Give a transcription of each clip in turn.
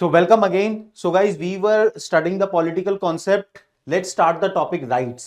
So welcome again. So guys, we were studying the political concept. Let's start the topic rights.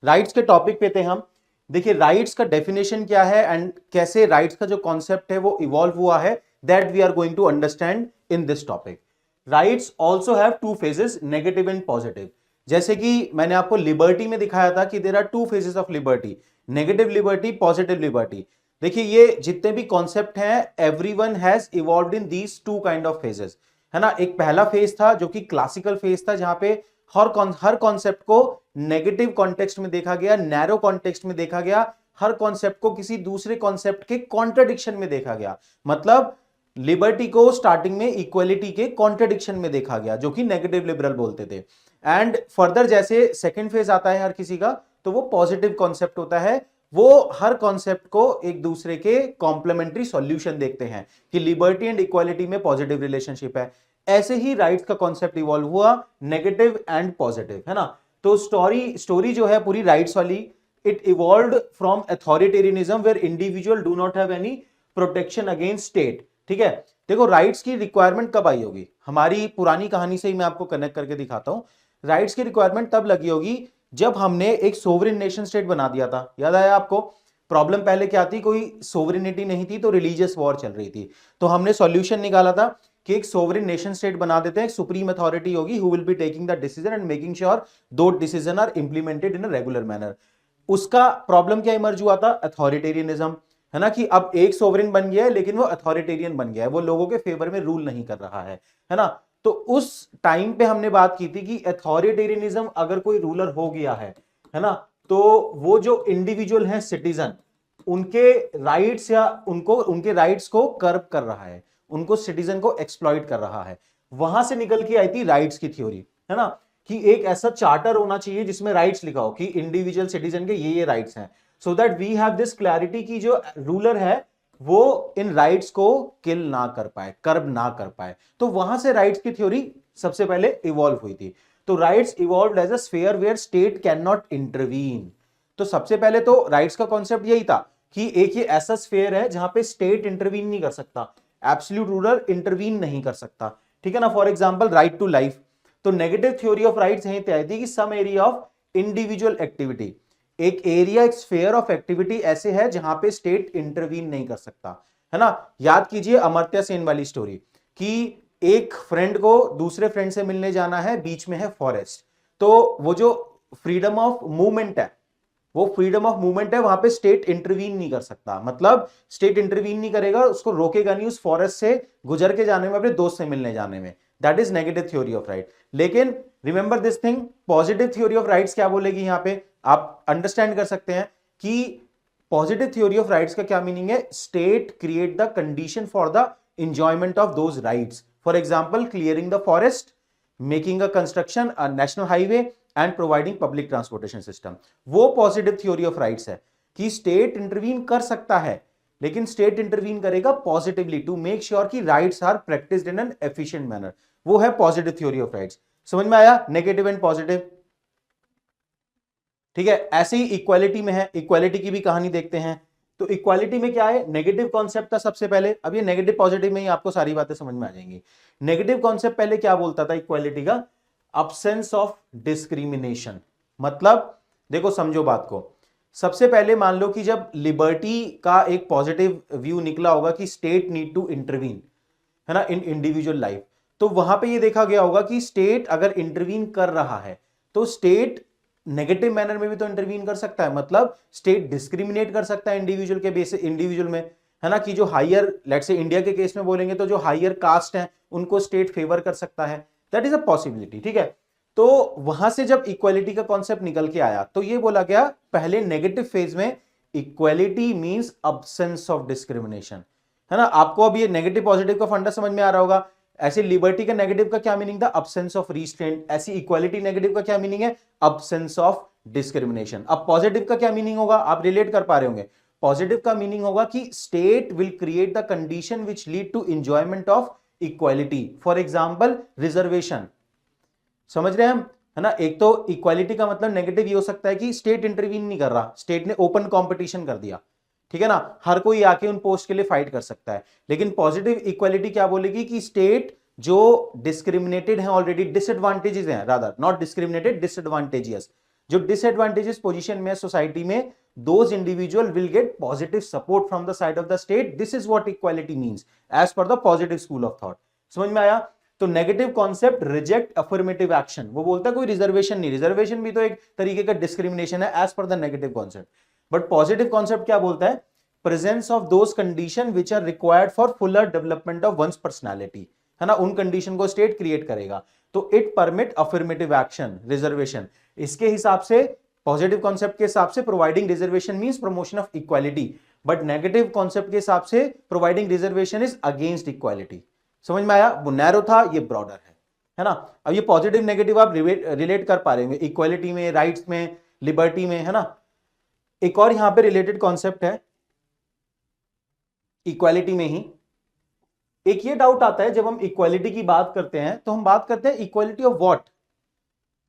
Rights के topic पे थे हम. देखिए rights का definition क्या है एंड कैसे राइट्स का जो कॉन्सेप्ट है वो इवॉल्व हुआ है, that we are going to understand in this topic. Rights also have two phases, negative and positive. जैसे कि मैंने आपको लिबर्टी में दिखाया था कि there are two phases of liberty, negative liberty, positive liberty. देखिए ये जितने भी कॉन्सेप्ट हैं, everyone has evolved in these two kind of phases, है ना. एक पहला फेज था जो कि क्लासिकल फेज था, जहां पे हर कॉन्सेप्ट को नेगेटिव कॉन्टेक्स्ट में देखा गया, नैरो कॉन्टेक्स्ट में देखा गया, हर कॉन्सेप्ट को किसी दूसरे कॉन्सेप्ट के कॉन्ट्रडिक्शन में देखा गया. मतलब लिबर्टी को स्टार्टिंग में इक्वलिटी के कॉन्ट्रडिक्शन में देखा गया, जो कि नेगेटिव लिबरल बोलते थे. एंड फर्दर जैसे सेकेंड फेज आता है हर किसी का, तो वो पॉजिटिव कॉन्सेप्ट होता है. वो हर कॉन्सेप्ट को एक दूसरे के कॉम्प्लीमेंट्री सॉल्यूशन देखते हैं कि लिबर्टी एंड इक्वालिटी में पॉजिटिव रिलेशनशिप है. ऐसे ही राइट्स का कॉन्सेप्ट इवॉल्व हुआ, नेगेटिव एंड पॉजिटिव, है ना. तो स्टोरी जो है पूरी राइट्स वाली, it evolved from authoritarianism where individual do not have any protection against state. ठीक है. देखो राइट्स की रिक्वायरमेंट कब आई होगी, हमारी पुरानी कहानी से ही मैं आपको कनेक्ट करके दिखाता हूं. राइट्स की रिक्वायरमेंट तब लगी होगी जब हमने एक सोवरेन नेशन स्टेट बना दिया था. याद आया आपको? प्रॉब्लम पहले क्या थी, कोई सोवरेनिटी नहीं थी तो रिलीजियस वॉर चल रही थी. तो हमने सॉल्यूशन निकाला था कि एक सोवरेन नेशन स्टेट बना देते हैं, एक सुप्रीम अथॉरिटी होगी who will be taking the decision and making sure दो decision are implemented in a regular manner. उसका प्रॉब्लम क्या इमर्ज हुआ था? अथॉरिटेरियनिज्म, है ना, कि अब एक सोवरेन बन गया है लेकिन वो अथॉरिटेरियन बन गया है, वो लोगों के फेवर में रूल नहीं कर रहा है ना. तो उस टाइम पे हमने बात की थी कि अथॉरिटेरियनिज्म अगर कोई रूलर हो गया है ना, तो वो जो इंडिविजुअल हैं सिटीजन, उनके राइट्स या उनके राइट्स को कर्ब कर रहा है, उनको सिटीजन को एक्सप्लॉइट कर रहा है. वहां से निकल के आई थी राइट्स की थ्योरी, है ना, कि एक ऐसा चार्टर होना चाहिए जिसमें राइट्स लिखा हो कि इंडिविजुअल सिटीजन के ये राइट्स हैं, so that we have this clarity कि जो रूलर है वो इन राइट्स को किल ना कर पाए, कर्ब ना कर पाए. तो वहां से राइट्स की थ्योरी सबसे पहले इवॉल्व हुई थी. तो rights evolved as a sphere where state can not intervene. तो सबसे पहले तो राइट्स का कॉन्सेप्ट यही था कि एक ये ऐसा स्फीयर है जहां पे स्टेट इंटरवीन नहीं कर सकता, एब्सोल्यूट रूलर इंटरवीन नहीं कर सकता. ठीक है ना. For example right to life. तो नेगेटिव थ्योरी ऑफ राइट्स यहीं पे आई थी कि some area of individual activity, एक एरिया, एक स्फीयर ऑफ एक्टिविटी ऐसे है जहां पे स्टेट इंटरवीन नहीं कर सकता, है ना. याद कीजिए अमर्त्य सेन वाली स्टोरी कि एक फ्रेंड को दूसरे फ्रेंड से मिलने जाना है, बीच में है फॉरेस्ट. तो वो जो फ्रीडम ऑफ मूवमेंट है, वो फ्रीडम ऑफ मूवमेंट है, वहां पे स्टेट इंटरवीन नहीं कर सकता. मतलब स्टेट इंटरवीन नहीं करेगा, उसको रोकेगा नहीं उस फॉरेस्ट से गुजर के जाने में, अपने दोस्त से मिलने जाने में. That is negative theory of right. लेकिन remember this thing, positive theory of rights क्या बोलेगी यहां पे, आप अंडरस्टैंड कर सकते हैं कि पॉजिटिव थ्योरी ऑफ राइट्स का क्या मीनिंग है. State create the condition for the enjoyment of those rights. For example, clearing the forest, making a construction, a national highway and providing public transportation system. वो positive theory of rights है कि state intervene कर सकता है, लेकिन state intervene करेगा positively to make sure कि rights are practised in an efficient manner. वो है पॉजिटिव थ्योरी ऑफ राइट्स. समझ में आया? Negative and positive. ठीक है. ऐसे ही इक्वालिटी में है, इक्वालिटी की भी कहानी देखते हैं. तो इक्वालिटी में क्या है, नेगेटिव कॉन्सेप्ट था सबसे पहले. अब ये नेगेटिव पॉजिटिव में ही आपको सारी बातें समझ में आ जाएंगी. नेगेटिव कॉन्सेप्ट पहले क्या बोलता था इक्वालिटी का? Absence of discrimination. मतलब देखो समझो बात को. सबसे पहले मान लो कि जब लिबर्टी का एक पॉजिटिव व्यू निकला होगा कि स्टेट नीड टू इंटरवीन, है ना, इन इंडिविजुअल लाइफ, तो वहां पे ये देखा गया होगा कि स्टेट अगर इंटरवीन कर रहा है तो स्टेट नेगेटिव मैनर में भी तो इंटरवीन कर सकता है. मतलब स्टेट डिस्क्रिमिनेट कर सकता है इंडिविजुअल के बेस, इंडिविजुअल में, है ना, कि जो हायर, लेट्स से इंडिया के केस में बोलेंगे तो जो हायर कास्ट है उनको स्टेट फेवर कर सकता है. That is a possibility. ठीक है. तो वहां से जब इक्वालिटी का कॉन्सेप्ट निकल के आया तो ये बोला गया पहले नेगेटिव फेज में equality means absence of discrimination, है ना. आपको अब ये नेगेटिव पॉजिटिव का फंडा समझ में आ रहा होगा. ऐसे लिबर्टी का नेगेटिव का क्या मीनिंग था? Absence of restraint. ऐसी इक्वालिटी नेगेटिव का क्या मीनिंग है? Absence of discrimination. अब पॉजिटिव का क्या मीनिंग होगा, आप रिलेट कर पा रहे होंगे. पॉजिटिव का मीनिंग होगा कि state will create the condition which lead to enjoyment of equality. For example reservation. समझ रहे हैं हम, है ना. एक तो इक्वालिटी का मतलब नेगेटिव ये हो सकता है कि स्टेट इंटरवीन नहीं कर रहा, स्टेट ने ओपन कंपटीशन कर दिया. ठीक है ना, हर कोई आके उन पोस्ट के लिए फाइट कर सकता है. लेकिन पॉजिटिव इक्वालिटी क्या बोलेगी कि स्टेट जो डिस्क्रिमिनेटेड हैं ऑलरेडी, डिसएडवांटेजेस हैं रादर, नॉट डिस्क्रिमिनेटेड, डिसएडवांटेजियस, जो डिसएडवांटेजेस पोजीशन में सोसाइटी में, those individual will get positive support from the side of the state. This is what equality means as per the positive school of thought. समझ में आया? तो negative concept reject affirmative action, वो बोलता है कोई रिजर्वेशन नहीं, रिजर्वेशन भी तो एक तरीके का डिस्क्रिमिनेशन है as per the negative concept. But positive concept क्या बोलता है? Presence of those conditions which are required for fuller development of one's personality, है ना, उन कंडीशन को स्टेट क्रिएट करेगा, तो it permit affirmative action, reservation. इसके हिसाब से, पॉजिटिव कॉन्सेप्ट के हिसाब से providing reservation means promotion of equality, but negative concept के हिसाब से providing reservation is against equality. समझ में आया? वो नैरो था, ये ब्रॉडर है ना। अब ये पॉजिटिव नेगेटिव आप रिलेट कर पा रहे हैं इक्वालिटी में, राइट्स में, लिबर्टी में, है ना। एक और यहां पे रिलेटेड कॉन्सेप्ट है इक्वालिटी में ही। एक ये डाउट आता है जब हम इक्वालिटी की बात करते हैं तो हम बात करते हैं इक्वालिटी ऑफ व्हाट,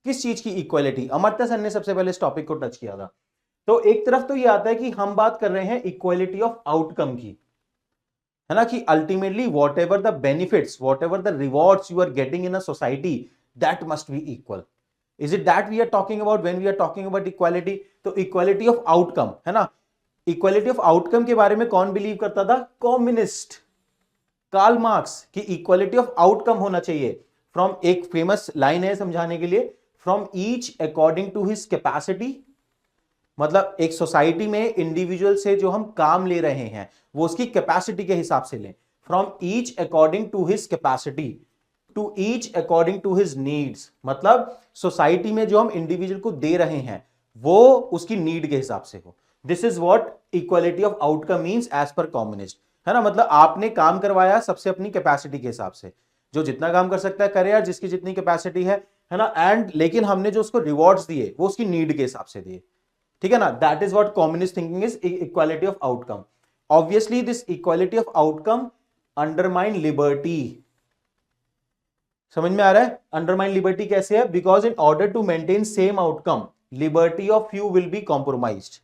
किस चीज की इक्वालिटी? अमर्त्य सेन ने सबसे पहले इस टॉपिक को टच किया था। तो एक तरफ तो ये आता है कि हम बात कर रहे हैं इक्वालिटी ऑफ आउटकम की, है ना, कि ultimately whatever the benefits, whatever the rewards you are getting in a society, that must be equal. Is it that we are talking about when we are talking about equality? तो equality of outcome, है ना, equality of outcome के बारे में कौन believe करता था? Communist Karl Marx, की इक्वालिटी ऑफ आउटकम होना चाहिए फ्रॉम, एक फेमस लाइन है समझाने के लिए, from each according to his capacity. मतलब एक सोसाइटी में इंडिविजुअल से जो हम काम ले रहे हैं वो उसकी कैपेसिटी के हिसाब से लें, from each according to his capacity, to each according to his needs. मतलब सोसाइटी में जो हम इंडिविजुअल को दे रहे हैं वो उसकी नीड के हिसाब से हो। This is what equality of outcome means as per communist, है ना। मतलब आपने काम करवाया सबसे अपनी कैपेसिटी के हिसाब से, जो जितना काम कर सकता है करे यार, जिसकी जितनी कैपेसिटी है ना, एंड लेकिन हमने जो उसको रिवॉर्ड्स दिए वो उसकी नीड के हिसाब से दिए, ठीक है ना। That is what communist thinking is, equality of outcome. Obviously this equality of outcome undermine liberty. समझ में आ रहा है? अंडरमाइन लिबर्टी कैसे है? Because in order to maintain same outcome liberty of few will be compromised,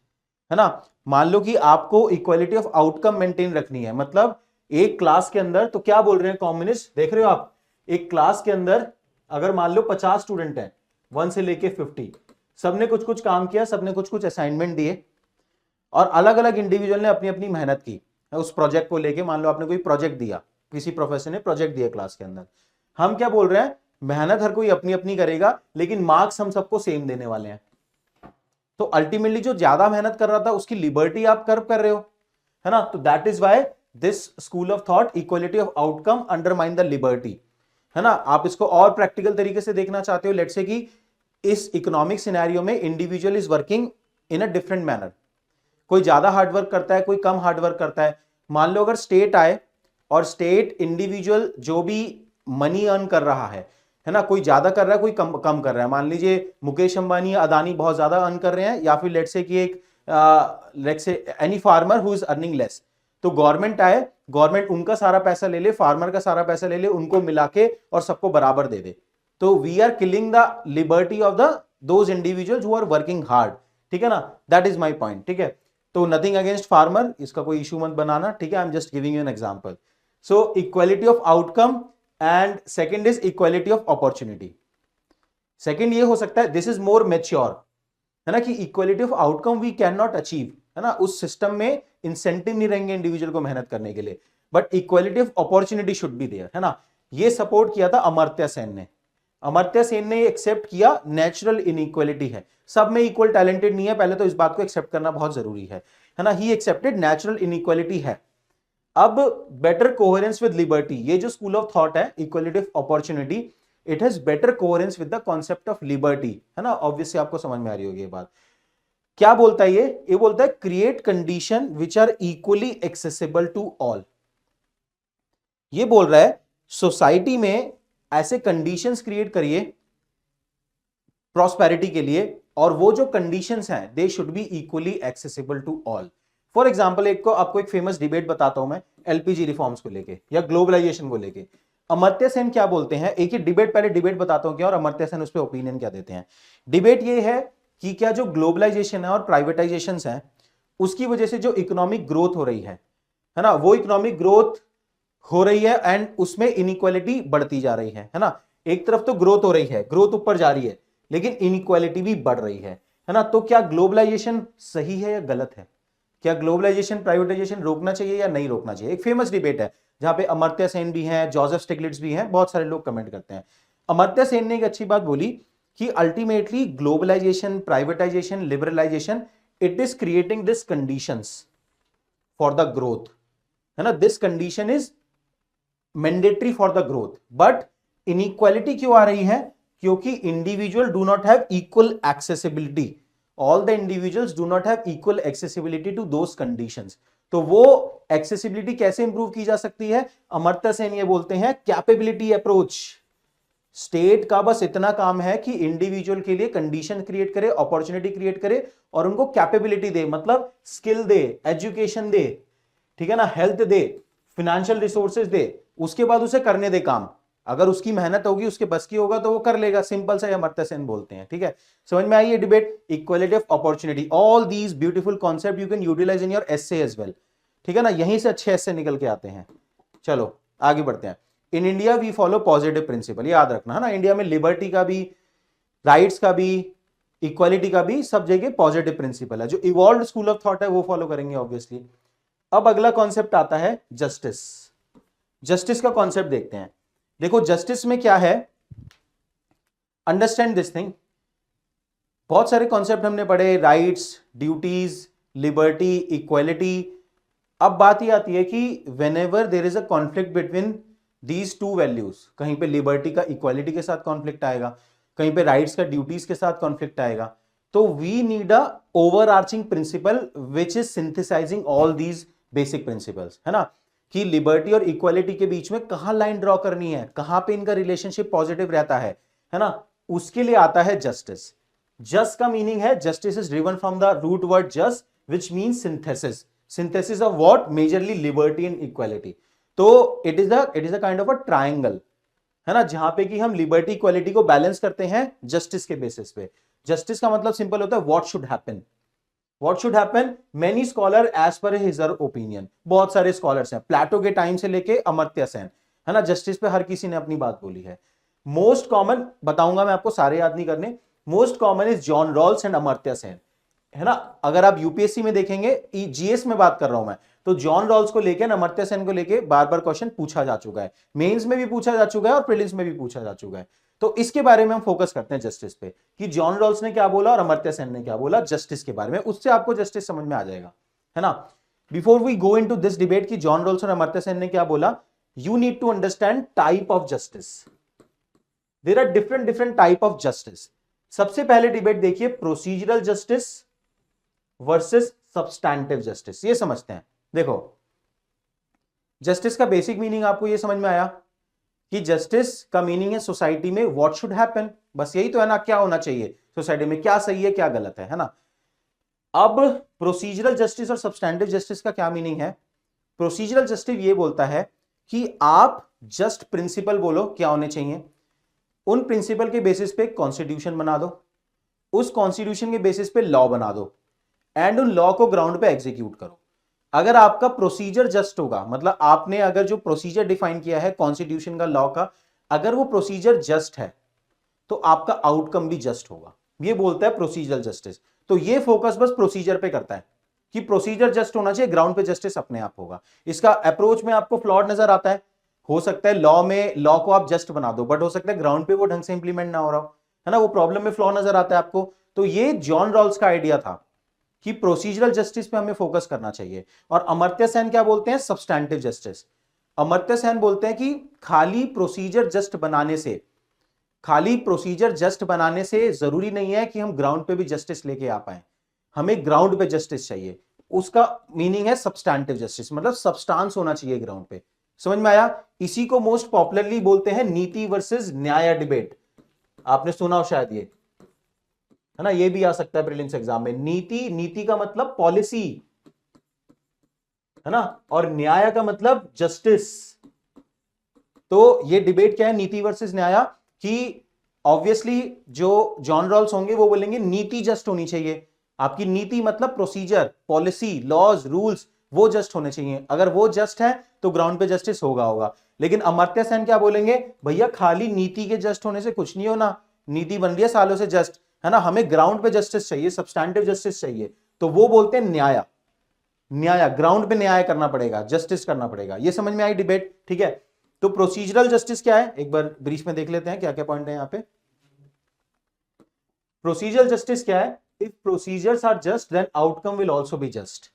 है ना। मान लो कि आपको इक्वालिटी ऑफ आउटकम मेंटेन रखनी है, मतलब एक क्लास के अंदर, तो क्या बोल रहे हैं कम्युनिस्ट, देख रहे हो आप, एक क्लास के अंदर अगर मान लो 50 स्टूडेंट हैं 1 से लेके 50, सबने कुछ कुछ काम किया, सबने कुछ कुछ असाइनमेंट दिए और अलग अलग इंडिविजुअल ने अपनी अपनी मेहनत की उस प्रोजेक्ट को लेके। मान लो आपने कोई प्रोजेक्ट दिया, किसी प्रोफेसर ने प्रोजेक्ट दिया क्लास के अंदर, हम क्या बोल रहे हैं, मेहनत हर कोई अपनी अपनी करेगा लेकिन मार्क्स हम सबको सेम देने वाले हैं। तो अल्टीमेटली जो ज्यादा मेहनत कर रहा था उसकी लिबर्टी आप कर्व कर रहे हो, है ना। तो that is why this school of thought, equality of outcome undermine the liberty, है ना। आप इसको और प्रैक्टिकल तरीके से देखना चाहते हो, लेट्स से कि इस इकोनॉमिक सिनेरियो में individual is working in a different manner, कोई ज्यादा हार्डवर्क करता है, कोई कम हार्डवर्क करता है। मान लो अगर स्टेट आए और स्टेट इंडिविजुअल जो भी मनी अर्न कर रहा है ना, कोई ज्यादा कर रहा है, कोई कम कम कर रहा है। मान लीजिए मुकेश अंबानी या अदानी बहुत ज्यादा अर्न कर रहे हैं, या फिर लेट्स से कि एक let's say any farmer who is earning less, तो गवर्नमेंट आए, गवर्नमेंट उनका सारा पैसा ले ले, फार्मर का सारा पैसा ले ले, उनको मिला के और सबको बराबर दे दे, तो we are killing the liberty of the those individuals who are working hard, ठीक है ना। दैट इज माय पॉइंट, ठीक है। तो नथिंग अगेंस्ट फार्मर, इसका कोई इशू मत बनाना, ठीक है। I am just giving you an example. So equality of outcome and second is equality of opportunity. Second ये हो सकता है, दिस इज मोर मैच्योर, है ना, कि equality of outcome we can not achieve, है ना, उस सिस्टम में इंसेंटिव नहीं रहेंगे इंडिविजुअल को मेहनत करने के लिए, but equality of opportunity should be there, है ना। ये सपोर्ट किया था अमर्त्य सेन ने। अमर्त्य सेन ने एक्सेप्ट किया नेचुरल इनइक्वालिटी है, सब में इक्वल टैलेंटेड नहीं है, पहले तो इस बात को एक्सेप्ट करना बहुत जरूरी है ना। ही एक्सेप्टेड नेचुरल इनइक्वालिटी है। अब बेटर कोहेरेंस विद लिबर्टी, ये जो स्कूल ऑफ थॉट है equality of opportunity, it has better coherence with the concept of liberty, है ना। ऑब्वियसली आपको समझ में आ रही होगी ये बात। क्या बोलता है ये बोलता है create condition which are equally accessible to all. ये बोल रहा है सोसाइटी में ऐसे कंडीशंस क्रिएट करिए प्रॉस्पेरिटी के लिए, और वो जो कंडीशंस हैं they should be equally accessible to all. For example आपको एक फेमस डिबेट बताता हूं मैं एलपीजी रिफॉर्म्स को लेके या ग्लोबलाइजेशन को लेके। अमर्त्य सेन क्या बोलते हैं, एक ही डिबेट, पहले डिबेट बताता हूं क्या, और अमर्त्य सेन उस पर ओपिनियन क्या देते हैं। डिबेट ये है कि क्या जो ग्लोबलाइजेशन है और प्राइवेटाइजेशन है उसकी वजह से जो इकोनॉमिक ग्रोथ हो रही है ना, वो इकोनॉमिक ग्रोथ हो रही है एंड उसमें इनइक्वालिटी बढ़ती जा रही है ना। एक तरफ तो ग्रोथ हो रही है, ग्रोथ ऊपर जा रही है, लेकिन इनइक्वालिटी भी बढ़ रही है ना। तो क्या ग्लोबलाइजेशन सही है या गलत है? क्या ग्लोबलाइजेशन प्राइवेटाइजेशन रोकना चाहिए या नहीं रोकना चाहिए? एक फेमस डिबेट है जहां पे अमर्त्य सेन भी हैं, जोसेफ स्टिग्लिट्ज भी हैं, बहुत सारे लोग कमेंट करते हैं। अमर्त्य सेन ने एक अच्छी बात बोली कि ultimately globalisation, privatisation, liberalisation, it is creating this conditions for the growth, है ना। This condition is mandatory for the growth, but inequality क्यों आ रही है? क्योंकि individual do not have equal accessibility, all the individuals do not have equal accessibility to those conditions. तो वो accessibility कैसे इंप्रूव की जा सकती है? अमर्त्य सेन ये बोलते हैं कैपेबिलिटी अप्रोच। स्टेट का बस इतना काम है कि इंडिविजुअल के लिए कंडीशन क्रिएट करे, अपॉर्चुनिटी क्रिएट करे और उनको कैपेबिलिटी दे, मतलब स्किल दे, एजुकेशन दे, ठीक है ना, हेल्थ दे, फिनेंशियल रिसोर्सेज दे, उसके बाद उसे करने दे काम। अगर उसकी मेहनत होगी, उसके बस की होगा तो वो कर लेगा, सिंपल सा अमर्त्य सेन बोलते हैं। ठीक है, समझ में आई ये debate? Equality of opportunity, all these beautiful concept you can utilise in your essay as well. ठीक है ना, यहीं से अच्छे एसे निकल के आते हैं। चलो आगे बढ़ते हैं। In India we follow positive principle, याद रखना है ना, इंडिया में लिबर्टी का भी, राइट्स का भी, इक्वालिटी का भी, सब जगह पॉजिटिव प्रिंसिपल है। जो इवॉल्व स्कूल ऑफ थॉट है वो फॉलो करेंगे ऑब्वियसली। अब अगला कॉन्सेप्ट आता है जस्टिस। जस्टिस का कॉन्सेप्ट देखते हैं। देखो जस्टिस में क्या है, अंडरस्टैंड दिस थिंग। बहुत सारे कॉन्सेप्ट हमने पढ़े, राइट्स, ड्यूटीज, लिबर्टी, इक्वालिटी। अब बात यह आती है कि whenever there is a conflict between these two values, कहीं पे लिबर्टी का इक्वालिटी के साथ कॉन्फ्लिक्ट आएगा, कहीं पे राइट्स का ड्यूटीज के साथ कॉन्फ्लिक्ट आएगा, तो we need a overarching principle which is synthesising all these basic principles, है ना, कि लिबर्टी और इक्वालिटी के बीच में कहां लाइन ड्रॉ करनी है, कहां पे इनका रिलेशनशिप पॉजिटिव रहता है ना। उसके लिए आता है जस्टिस। जस्ट का मीनिंग है, justice is driven from the root word just which means synthesis. Synthesis of what? Majorly liberty and equality. तो it is a kind of a triangle, है ना, जहां पे कि हम लिबर्टी इक्वालिटी को बैलेंस करते हैं जस्टिस के बेसिस पे। जस्टिस का मतलब सिंपल होता है what should happen. What should happen? Many scholar as per his opinion, बहुत सारे स्कॉलर्स हैं प्लेटो के टाइम से लेके अमर्त्य सेन, है ना, जस्टिस पे हर किसी ने अपनी बात बोली है। मोस्ट कॉमन बताऊंगा मैं आपको, सारे याद नहीं करने। Most common is John Rawls and Amartya Sen, है ना। अगर आप यूपीएससी में देखेंगे, जीएस में बात कर रहा हूं मैं, तो जॉन रॉल्स को लेकर, अमर्त्य सेन को लेकर बार बार क्वेश्चन पूछा जा चुका है, मेंस में भी पूछा जा चुका है और प्रीलिम्स में भी पूछा जा चुका है। तो इसके बारे में हम फोकस करते हैं जस्टिस पे, कि जॉन रॉल्स ने क्या बोला और अमर्त्य सेन ने क्या बोला जस्टिस के बारे में, उससे आपको जस्टिस समझ में आ जाएगा, है ना। Before we go into this debate कि जॉन रॉल्स और अमर्त्य सेन ने क्या बोला, you need to understand type of justice. There are different different type of justice. सबसे पहले डिबेट देखिए, procedural justice versus substantive justice. ये समझते हैं। देखो जस्टिस का बेसिक मीनिंग आपको ये समझ में आया कि जस्टिस का मीनिंग है सोसाइटी में व्हाट शुड हैपन, बस यही तो है ना, क्या होना चाहिए सोसाइटी में, क्या सही है क्या गलत है ना। अब प्रोसीजरल जस्टिस और सब्सटैंटिव जस्टिस का क्या मीनिंग है? प्रोसीजरल जस्टिस ये बोलता है कि आप जस्ट प्रिंसिपल बोलो क्या होने चाहिए, उन प्रिंसिपल के बेसिस पे कॉन्स्टिट्यूशन बना दो, उस कॉन्स्टिट्यूशन के बेसिस पे लॉ बना दो एंड उन लॉ को ग्राउंड पे एग्जीक्यूट करो। अगर आपका प्रोसीजर जस्ट होगा, मतलब आपने अगर जो प्रोसीजर डिफाइन किया है कॉन्स्टिट्यूशन का, लॉ का, अगर वो प्रोसीजर जस्ट है तो आपका आउटकम भी जस्ट होगा। ये बोलता है प्रोसीजरल जस्टिस। तो ये फोकस बस प्रोसीजर पे करता है कि प्रोसीजर जस्ट होना चाहिए, ग्राउंड पे जस्टिस अपने आप होगा। इसका अप्रोच में आपको फ्लॉड नजर आता है, हो सकता है लॉ में, लॉ को आप जस्ट बना दो, बट हो सकता है ग्राउंड पे वो ढंग से इंप्लीमेंट ना हो रहा हो, है ना, वो प्रॉब्लम में फ्लॉ नजर आता है आपको। तो ये जॉन रॉल्स का आइडिया था कि प्रोसीजरल जस्टिस पे हमें फोकस करना चाहिए। और अमर्त्य सेन क्या बोलते हैं? Substantive justice. अमर्त्य सेन बोलते हैं कि खाली प्रोसीजर जस्ट बनाने से, खाली प्रोसीजर जस्ट बनाने से जरूरी नहीं है कि हम ग्राउंड पे भी जस्टिस लेके आ पाए, हमें ग्राउंड पे जस्टिस चाहिए। उसका मीनिंग है सब्सटैंटिव जस्टिस, मतलब सब्सटेंस होना चाहिए ग्राउंड पे। समझ में आया? इसी को मोस्ट पॉपुलरली बोलते हैं नीति वर्सेस न्याय डिबेट। आपने सुना हो शायद, ये है ना, ये भी आ सकता है प्रीलिम्स एग्जाम में। नीति, नीति का मतलब पॉलिसी, है ना, और न्याय का मतलब जस्टिस। तो ये डिबेट क्या है, नीति वर्सेस न्याय, कि ऑब्वियसली जो जॉन रॉल्स होंगे वो बोलेंगे नीति जस्ट होनी चाहिए। आपकी नीति मतलब प्रोसीजर, पॉलिसी, लॉज, रूल्स, वो जस्ट होने चाहिए। अगर वो जस्ट है तो ग्राउंड पे जस्टिस होगा। लेकिन अमर्त्य सेन क्या बोलेंगे, भैया खाली नीति के जस्ट होने से कुछ नहीं होना, नीति बन रही है सालों से जस्ट, है ना, हमें ग्राउंड पे जस्टिस चाहिए, सब्सटैंटिव जस्टिस चाहिए। तो वो बोलते हैं न्याय, ग्राउंड पे न्याय करना पड़ेगा, जस्टिस करना पड़ेगा। ये समझ में आई डिबेट, ठीक है। तो प्रोसीजरल जस्टिस क्या है, एक बार ब्रीफ में देख लेते हैं क्या क्या पॉइंट है यहाँ पे। प्रोसीजरल जस्टिस क्या है, if procedures are just then outcome will also be just.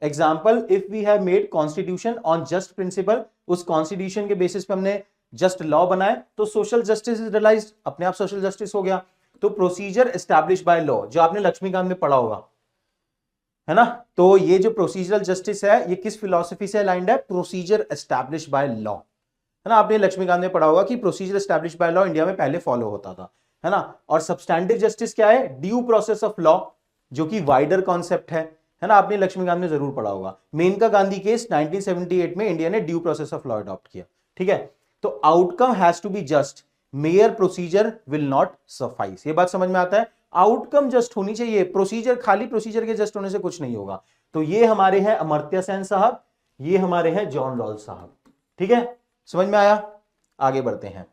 Example, if we have made constitution on just principle, उस कॉन्स्टिट्यूशन के बेसिस पे हमने जस्ट लॉ बनाए, तो सोशल जस्टिस इज रियलाइज्ड, अपने आप सोशल जस्टिस हो गया। तो प्रोसीजर एस्टैब्लिश बाय लॉ, जो आपने लक्ष्मीकांत में पढ़ा होगा, है ना, तो ये जो प्रोसीजरल जस्टिस है ये किस फिलॉसफी से अलाइंड है, प्रोसीजर एस्टैब्लिश बाय लॉ, है ना। आपने लक्ष्मीकांत में पढ़ा होगा कि procedure establish by law India में पहले फॉलो होता था, है ना। और सब्सटैंटिव जस्टिस क्या है, ड्यू प्रोसेस ऑफ लॉ, जो कि वाइडर कॉन्सेप्ट है ना, आपने लक्ष्मीकांत में जरूर पढ़ा होगा। मेनका गांधी केस 1978 में इंडिया ने due process of law adopt किया, ठीक है। तो outcome has to be just, mere procedure will not suffice, ये बात समझ में आता है। आउटकम जस्ट होनी चाहिए, प्रोसीजर खाली प्रोसीजर के जस्ट होने से कुछ नहीं होगा। तो ये हमारे हैं अमर्त्य सेन साहब, ये हमारे हैं जॉन रॉल्स साहब, ठीक है, समझ में आया। आगे बढ़ते हैं।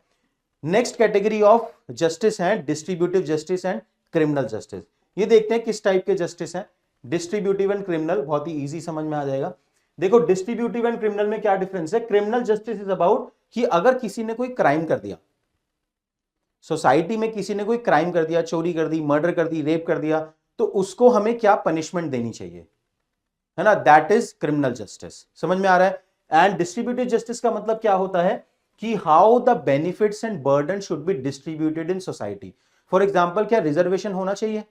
नेक्स्ट कैटेगरी ऑफ जस्टिस है distributive justice and criminal justice. ये देखते हैं किस टाइप के जस्टिस हैं, डिस्ट्रीब्यूटिव एंड क्रिमिनल, बहुत ही इजी समझ में आ जाएगा। देखो डिस्ट्रीब्यूटिव एंड क्रिमिनल में क्या डिफरेंस है। क्रिमिनल जस्टिस इज अबाउट कि अगर किसी ने कोई क्राइम कर दिया, सोसाइटी में किसी ने कोई क्राइम कर दिया, चोरी कर दी, मर्डर कर दी, रेप कर दिया, तो उसको हमें क्या पनिशमेंट देनी चाहिए, है ना, दैट इज क्रिमिनल जस्टिस, समझ में आ रहा है। एंड डिस्ट्रीब्यूटिव जस्टिस का मतलब क्या होता है कि how the benefits and burden should be distributed in society. For example, क्या रिजर्वेशन होना चाहिए,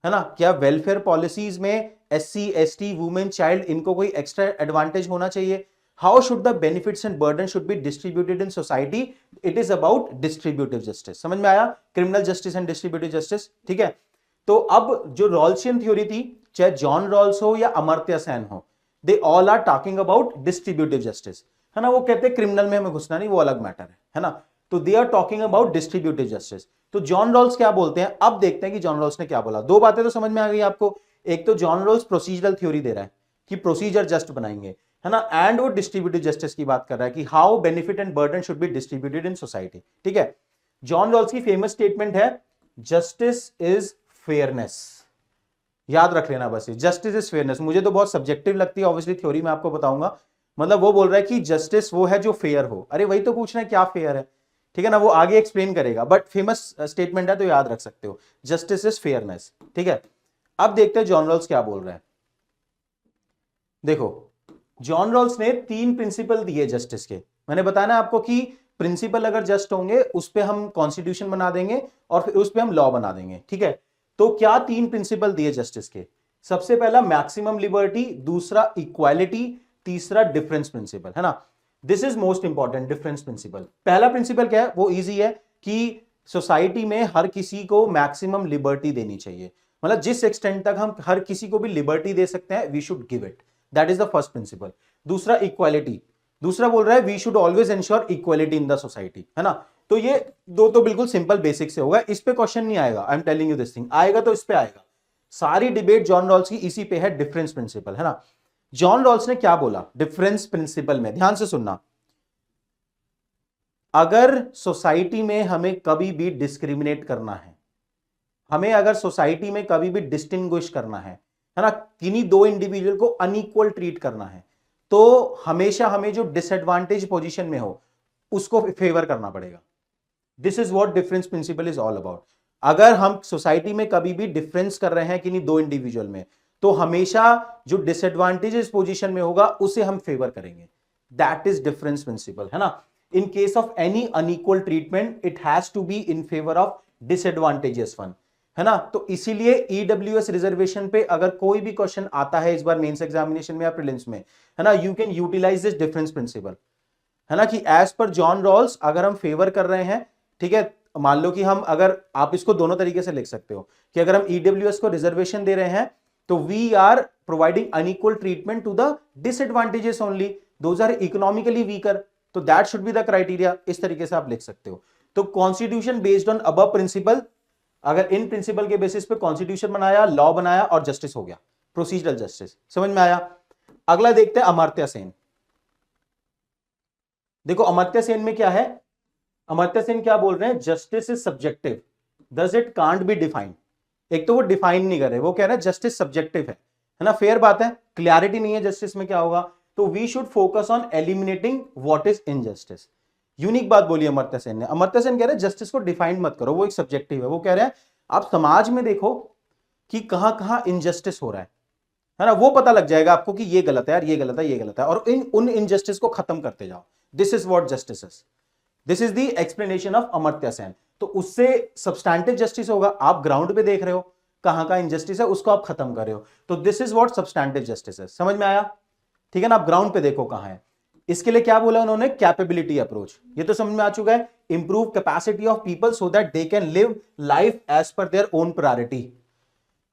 है ना, क्या वेलफेयर पॉलिसीज में SC ST वुमेन चाइल्ड इनको कोई एक्स्ट्रा एडवांटेज होना चाहिए। How should the benefits and burden should be distributed in society, it is about distributive justice, समझ में आया, criminal justice and distributive justice, ठीक है। तो अब जो रॉल्सियन थ्योरी थी, चाहे जॉन रॉल्स हो या अमर्त्य सेन हो, they all are talking about distributive justice, है ना। वो कहते हैं क्रिमिनल में हमें घुसना नहीं, वो अलग मैटर है ना। तो they are talking about distributive justice. तो जॉन रॉल्स क्या बोलते हैं, अब देखते हैं कि जॉन रॉल्स ने क्या बोला। दो बातें तो समझ में आ गई आपको, एक तो जॉन रॉल्स प्रोसीजरल थ्योरी दे रहा है कि प्रोसीजर जस्ट बनाएंगे, है ना, एंड वो डिस्ट्रीब्यूटिव जस्टिस की बात कर रहा है कि how benefit and burden should be distributed in society, ठीक है। जॉन रॉल्स की फेमस स्टेटमेंट है जस्टिस इज फेयरनेस, याद रख लेना बस, जस्टिस इज फेयरनेस। मुझे तो बहुत सब्जेक्टिव लगती है, ऑब्वियसली थ्योरी में आपको बताऊंगा। मतलब वो बोल रहा है कि जस्टिस वो है जो फेयर हो। अरे वही तो पूछ रहे हैं क्या फेयर है, ठीक है ना, वो आगे एक्सप्लेन करेगा, बट फेमस स्टेटमेंट है तो याद रख सकते हो, जस्टिस इज फेयरनेस, ठीक है। अब देखते हैं जॉन रॉल्स क्या बोल रहे हैं। देखो जॉन रॉल्स ने 3 प्रिंसिपल दिए जस्टिस के। मैंने बताया ना आपको कि प्रिंसिपल अगर जस्ट होंगे उस पे हम कॉन्स्टिट्यूशन बना देंगे और फिर उस पे हम लॉ बना देंगे, ठीक है। तो क्या 3 प्रिंसिपल दिए जस्टिस के, सबसे पहला मैक्सिमम लिबर्टी, दूसरा इक्वालिटी, तीसरा डिफरेंस प्रिंसिपल, है ना। This is most important, difference principle. पहला प्रिंसिपल क्या है, वो इजी है कि सोसाइटी में हर किसी को मैक्सिमम लिबर्टी देनी चाहिए, मतलब जिस एक्सटेंट तक हम हर किसी को भी लिबर्टी दे सकते हैं, we should give it, that is the first principle. दूसरा इक्वालिटी, दूसरा बोल रहा है we should always ensure equality in the society, है ना। तो ये दो तो बिल्कुल सिंपल बेसिक से होगा, इस पे क्वेश्चन नहीं आएगा, I am telling you this thing, आएगा तो इस पे आएगा। सारी डिबेट जॉन रॉल्स की इसी पे है, डिफरेंस प्रिंसिपल, है ना। जॉन रॉल्स ने क्या बोला डिफरेंस प्रिंसिपल में, ध्यान से सुनना। अगर सोसाइटी में हमें कभी भी डिस्क्रिमिनेट करना है, हमें अगर सोसाइटी में कभी भी डिस्टिंग्विश करना है ना, किन्हीं 2 इंडिविजुअल को अनइक्वल ट्रीट करना है, तो हमेशा हमें जो डिसएडवांटेज पोजीशन में हो उसको फेवर करना पड़ेगा। This is what difference principle is all about. अगर हम सोसाइटी में कभी भी डिफरेंस कर रहे हैं किन्हीं 2 इंडिविजुअल में, तो हमेशा जो डिसएडवांटेजेस पोजीशन में होगा उसे हम फेवर करेंगे, दैट इज डिफरेंस प्रिंसिपल, है ना। In case of any unequal treatment it has to be in favour of disadvantages one, है ना। तो इसीलिए ईडब्ल्यूएस रिजर्वेशन पे अगर कोई भी क्वेश्चन आता है इस बार मेंस एग्जामिनेशन में या प्रीलिम्स में, है ना, you can utilise this difference principle, है ना, कि एज पर जॉन रॉल्स अगर हम फेवर कर रहे हैं, ठीक है, मान लो कि हम, अगर आप इसको दोनों तरीके से लिख सकते हो कि अगर हम ईडब्ल्यूएस को रिजर्वेशन दे रहे हैं तो we are providing unequal treatment to the disadvantages only, those are economically weaker, तो that should be the criteria, इस तरीके से आप लिख सकते हो। तो constitution based on above principle, अगर इन प्रिंसिपल के बेसिस पे कॉन्स्टिट्यूशन बनाया, लॉ बनाया और जस्टिस हो गया, प्रोसीजरल जस्टिस, समझ में आया। अगला देखते हैं अमर्त्य सेन। देखो अमर्त्य सेन में क्या है, अमर्त्य सेन क्या बोल रहे हैं, justice is subjective thus it can't be defined. एक तो वो डिफाइन नहीं कर रहे, वो कह रहे हैं जस्टिस सब्जेक्टिव है ना, फेयर बात है, क्लियरिटी नहीं है जस्टिस में क्या होगा, तो we should focus on eliminating what is injustice. Unique बात बोली अमर्त्य सेन ने। अमर्त्य सेन कह रहे हैं जस्टिस को डिफाइन मत करो, वो एक सब्जेक्टिव है। वो कह रहे हैं आप समाज में देखो कि कहां कहां इनजस्टिस हो रहा है ना, वो पता लग जाएगा आपको कि ये गलत है यार, ये गलत है, ये गलत है, और उन इनजस्टिस को खत्म करते जाओ। This is what justice is, this is the explanation of Amartya Sen. तो उससे सब्सटैंटिव जस्टिस होगा, आप ग्राउंड पे देख रहे हो कहां का इनजस्टिस है, उसको आप खत्म कर रहे हो, तो this is what substantive justice है। समझ में आया? ठीक है ना, आप ग्राउंड पे देखो कहां है। इसके लिए क्या बोला उन्होंने, कैपेबिलिटी अप्रोच, ये तो समझ में आ चुका है। Improve capacity of people so that they can live life as per their own priority,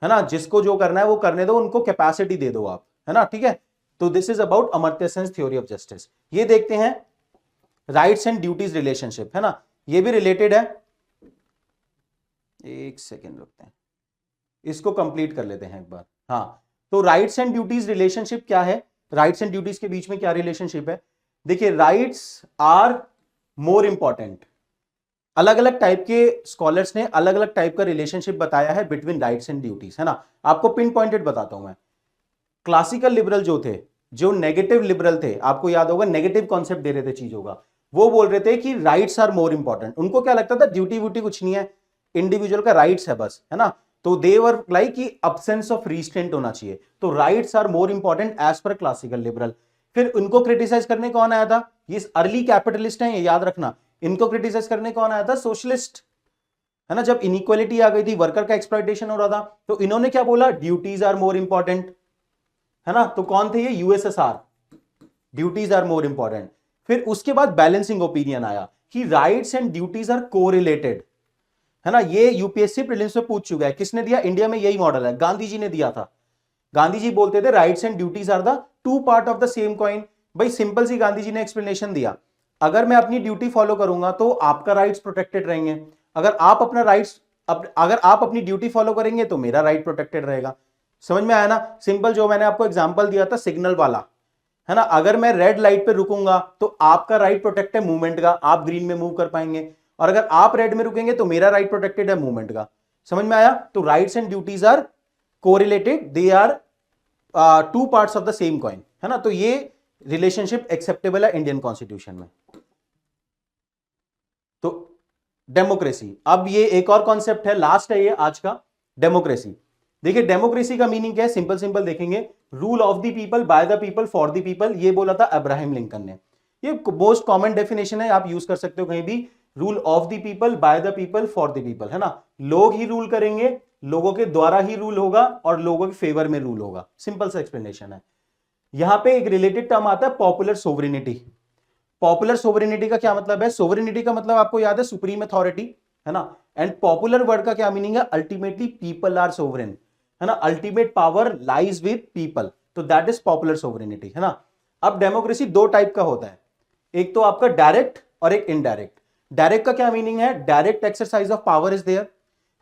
है ना, जिसको जो करना है वो करने दो, उनको कैपेसिटी दे दो आप, है ना, ठीक है। तो this is about Amartya Sen theory of justice. ये देखते हैं राइट्स एंड ड्यूटीज रिलेशनशिप, है ना, ये भी रिलेटेड है। एक सेकेंड रुकते हैं, इसको कंप्लीट कर लेते हैं एक बार। हाँ, तो राइट्स एंड ड्यूटीज रिलेशनशिप क्या है, राइट्स एंड ड्यूटीज के बीच में क्या रिलेशनशिप है। देखिए राइट्स आर मोर इंपॉर्टेंट, अलग अलग टाइप के स्कॉलर्स ने अलग अलग टाइप का रिलेशनशिप बताया है बिटवीन राइट्स एंड ड्यूटीज, है ना। आपको पिन पॉइंटेड बताता हूं मैं। क्लासिकल लिबरल जो थे, जो नेगेटिव लिबरल थे, आपको याद होगा नेगेटिव कॉन्सेप्ट दे रहे थे चीजों का, वो बोल रहे थे कि राइट्स आर मोर इंपॉर्टेंट। उनको क्या लगता था, ड्यूटी व्यूटी कुछ नहीं है, इंडिविजुअल का राइट्स है बस, है ना। तो दे वर लाइक कि अब्सेंस ऑफ रिस्ट्रेंट होना चाहिए, तो rights are more important as per classical liberal. फिर उनको क्रिटिसाइज करने कौन आया था, ये अर्ली कैपिटलिस्ट हैं, ये याद रखना। इनको क्रिटिसाइज करने कौन आया था, सोशलिस्ट, है ना। जब इनइक्वालिटी आ गई थी, वर्कर का एक्सप्लॉइटेशन हो रहा था, तो इन्होंने क्या बोला, ड्यूटीज आर मोर इंपॉर्टेंट, है ना। तो कौन थे ये, USSR, duties are more important. फिर उसके बाद बैलेंसिंग ओपिनियन आया कि rights and duties are correlated, है ना। ये यूपीएससी प्रीलिम्स में पूछ चुका है, किसने दिया, इंडिया में यही मॉडल है, गांधी जी ने दिया था। गांधी जी बोलते थे rights and duties are the two part of the same coin. भाई सिंपल सी गांधी जी ने एक्सप्लेनेशन दिया, अगर मैं अपनी ड्यूटी फॉलो करूंगा तो आपका राइट्स प्रोटेक्टेड रहेंगे, अगर आप अपना राइट्स अगर आप अपनी ड्यूटी फॉलो करेंगे तो मेरा राइट प्रोटेक्टेड रहेगा। समझ में आया ना, सिंपल जो मैंने आपको एग्जांपल दिया था सिग्नल वाला, है ना। अगर मैं रेड लाइट पे रुकूंगा तो आपका राइट प्रोटेक्ट है मूवमेंट का, आप ग्रीन में मूव कर पाएंगे, और अगर आप रेड में रुकेंगे तो मेरा राइट प्रोटेक्टेड है मूवमेंट का। समझ में आया? तो rights and duties are correlated, they are two parts of the same coin, है ना। तो ये रिलेशनशिप एक्सेप्टेबल है इंडियन कॉन्स्टिट्यूशन में। तो डेमोक्रेसी, अब ये एक और कॉन्सेप्ट है, लास्ट है ये आज का, डेमोक्रेसी। देखिए डेमोक्रेसी का मीनिंग क्या है, सिंपल सिंपल देखेंगे, rule of the people, by the people, for the people. ये बोला था अब्राहम लिंकन ने, ये मोस्ट कॉमन डेफिनेशन है, आप यूज कर सकते हो कहीं भी, rule of the people, by the people, for the people, है ना। लोग ही रूल करेंगे, लोगों के द्वारा ही रूल होगा, और लोगों के फेवर में रूल होगा, सिंपल सा एक्सप्लेनेशन है। यहां पे एक रिलेटेड टर्म आता है पॉपुलर सोवरेनिटी। पॉपुलर सोवरेनिटी का क्या मतलब है, सोवरेनिटी का मतलब आपको याद है सुप्रीम अथॉरिटी, है ना। एंड पॉपुलर वर्ड का क्या मीनिंग है, अल्टीमेटली पीपल आर सोवरेन, है ना, ultimate power lies with people, तो दैट इज पॉपुलर सोवरेनिटी, है ना। अब डेमोक्रेसी दो टाइप का होता है, एक तो आपका डायरेक्ट और एक इनडायरेक्ट। डायरेक्ट का क्या मीनिंग है, direct exercise of power is there,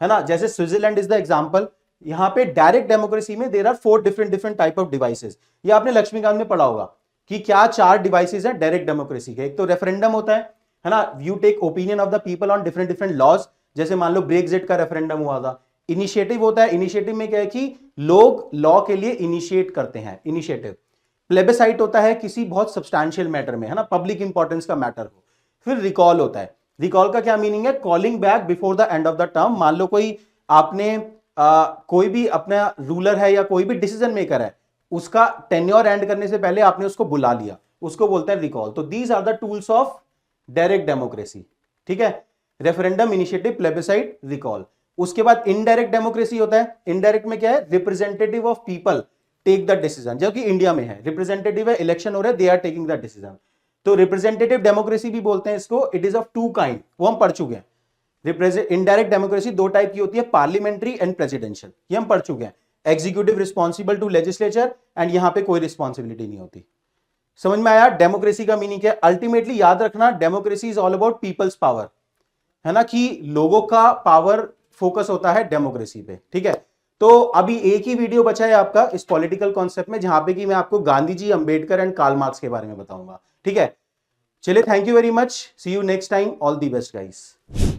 है ना, जैसे स्विट्जरलैंड इज द एग्जांपल। यहां पे डायरेक्ट डेमोक्रेसी में there are 4 different type of devices. ये आपने लक्ष्मीकांत में पढ़ा होगा कि क्या 4 डिवाइसेस हैं डायरेक्ट डेमोक्रेसी के। एक तो रेफरेंडम होता है ना, you take opinion of the people on different laws, जैसे मान लो ब्रेक्जिट का रेफरेंडम हुआ था। इनिशिएटिव होता है, इनिशिएटिव में क्या है कि लोग लॉ के लिए इनिशिएट करते हैं, इनिशिएटिव। प्लेबिसाइट होता है किसी बहुत सब्सटैंशियल मैटर में, है ना, पब्लिक इंपॉर्टेंस का मैटर हो। फिर रिकॉल होता है, रिकॉल का क्या मीनिंग है, calling back before the end of the term. मान लो कोई आपने कोई भी अपना रूलर है या कोई भी डिसीजन मेकर है, उसका टेन्योर एंड करने से पहले आपने उसको बुला लिया, उसको बोलते हैं रिकॉल। तो these are the tools of direct democracy, ठीक है, रेफरेंडम, इनिशिएटिव, प्लेबिसाइट, रिकॉल। उसके बाद इनडायरेक्ट डेमोक्रेसी होता है। इनडायरेक्ट में क्या है, representative of people take the decision, जो कि इंडिया में है। रिप्रेजेंटेटिव है, इलेक्शन हो रहा है, they are taking the decision, तो रिप्रेजेंटेटिव डेमोक्रेसी भी बोलते हैं इसको। इट इज ऑफ 2 काइंड, वो हम पढ़ चुके हैं। इनडायरेक्ट डेमोक्रेसी 2 टाइप की होती है, पार्लियामेंट्री एंड प्रेसिडेंशियल, ये हम पढ़ चुके हैं। Executive responsible to legislature, and यहां पे कोई रिस्पॉन्सिबिलिटी नहीं होती। समझ में आया? डेमोक्रेसी का मीनिंग क्या है, अल्टीमेटली याद रखना, democracy is all about peoples power, है ना, कि लोगों का पावर फोकस होता है डेमोक्रेसी पे, ठीक है। तो अभी एक ही वीडियो बचा है आपका इस पॉलिटिकल कॉन्सेप्ट में, जहां पे कि मैं आपको Gandhi ji, Ambedkar and Karl Marx के बारे में बताऊंगा। ठीक है, चलिए, thank you very much, see you next time, all the best guys.